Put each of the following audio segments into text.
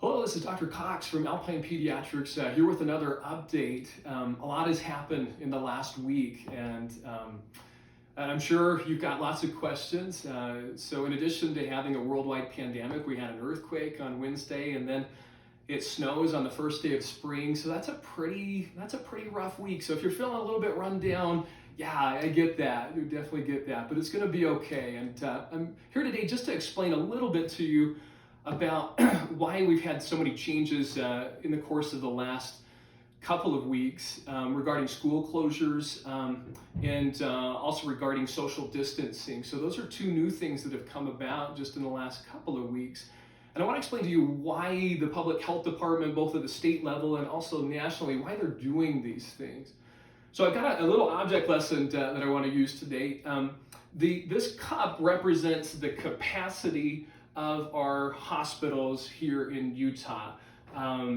Hello, this is Dr. Cox from Alpine Pediatrics here with another update. A lot has happened in the last week, and I'm sure you've got lots of questions. So in addition to having a worldwide pandemic, we had an earthquake on Wednesday, and then it snows on the first day of spring. So that's a pretty rough week. So if you're feeling a little bit run down, yeah, I get that. You definitely get that, but it's going to be okay. And I'm here today just to explain a little bit to you about why we've had so many changes in the course of the last couple of weeks regarding school closures and also regarding social distancing. So those are two new things that have come about just in the last couple of weeks. And I want to explain to you why the public health department, both at the state level and also nationally, why they're doing these things. So I've got a little object lesson that I want to use today. This cup represents the capacity of our hospitals here in Utah,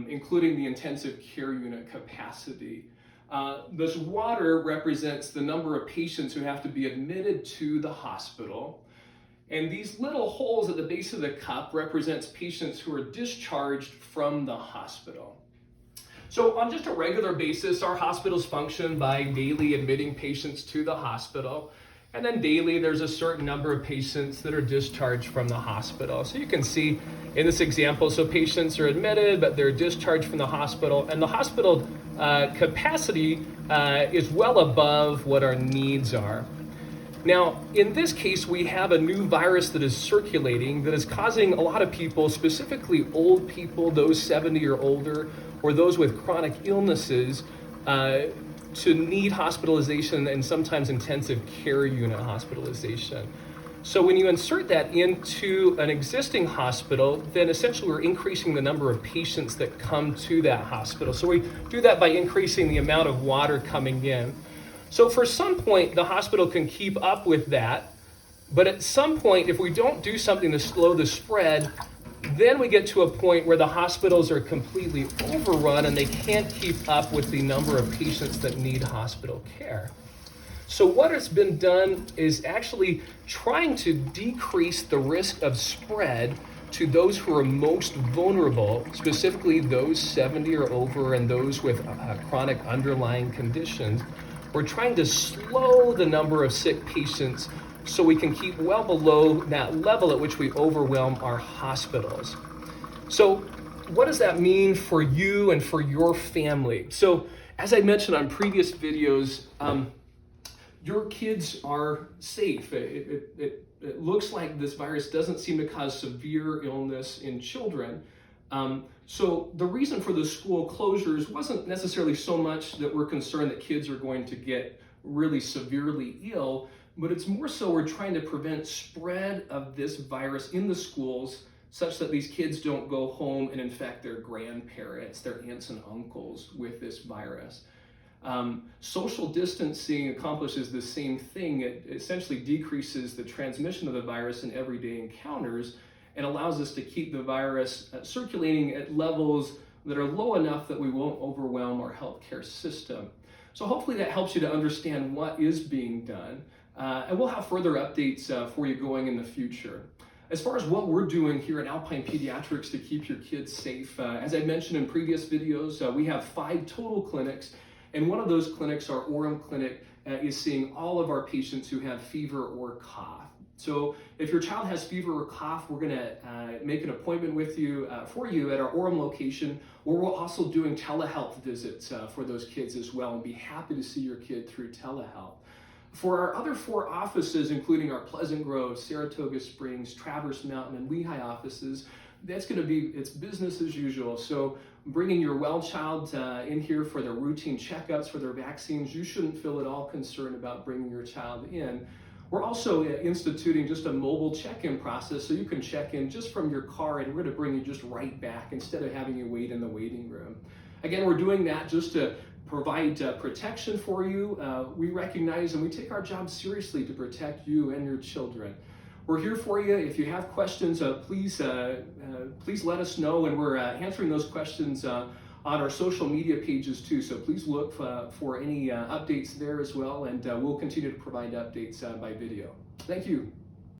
including the intensive care unit capacity. This water represents the number of patients who have to be admitted to the hospital. And these little holes at the base of the cup represents patients who are discharged from the hospital. So on just a regular basis, our hospitals function by daily admitting patients to the hospital. And then daily, there's a certain number of patients that are discharged from the hospital. So you can see in this example, so patients are admitted, but they're discharged from the hospital. And the hospital capacity is well above what our needs are. Now, in this case, we have a new virus that is circulating that is causing a lot of people, specifically old people, those 70 or older, or those with chronic illnesses, to need hospitalization and sometimes intensive care unit hospitalization. So when you insert that into an existing hospital, then essentially we're increasing the number of patients that come to that hospital. So we do that by increasing the amount of water coming in. So for some point, the hospital can keep up with that. But at some point, if we don't do something to slow the spread, then we get to a point where the hospitals are completely overrun and they can't keep up with the number of patients that need hospital care. So what has been done is actually trying to decrease the risk of spread to those who are most vulnerable, specifically those 70 or over and those with chronic underlying conditions. We're trying to slow the number of sick patients so we can keep well below that level at which we overwhelm our hospitals. So what does that mean for you and for your family? So as I mentioned on previous videos, your kids are safe. It looks like this virus doesn't seem to cause severe illness in children. So the reason for the school closures wasn't necessarily so much that we're concerned that kids are going to get really severely ill, but it's more so we're trying to prevent spread of this virus in the schools such that these kids don't go home and infect their grandparents, their aunts and uncles with this virus. Social distancing accomplishes the same thing. It essentially decreases the transmission of the virus in everyday encounters and allows us to keep the virus circulating at levels that are low enough that we won't overwhelm our healthcare system. So hopefully that helps you to understand what is being done. And we'll have further updates for you going in the future. As far as what we're doing here at Alpine Pediatrics to keep your kids safe, as I mentioned in previous videos, we have 5 total clinics. And one of those clinics, our Orem clinic, is seeing all of our patients who have fever or cough. So if your child has fever or cough, we're going to make an appointment with you for you at our Orem location, or we're also doing telehealth visits for those kids as well, and be happy to see your kid through telehealth. For our other 4 offices, including our Pleasant Grove, Saratoga Springs, Traverse Mountain, and Lehigh offices, that's going to be, it's business as usual. So bringing your well child in here for their routine checkups, for their vaccines, you shouldn't feel at all concerned about bringing your child in. We're also instituting just a mobile check-in process so you can check in just from your car and we're going to bring you just right back instead of having you wait in the waiting room. Again, we're doing that just to provide protection for you. We recognize and we take our job seriously to protect you and your children. We're here for you. If you have questions, please let us know, and we're answering those questions on our social media pages too. So please look for any updates there as well, and we'll continue to provide updates by video. Thank you.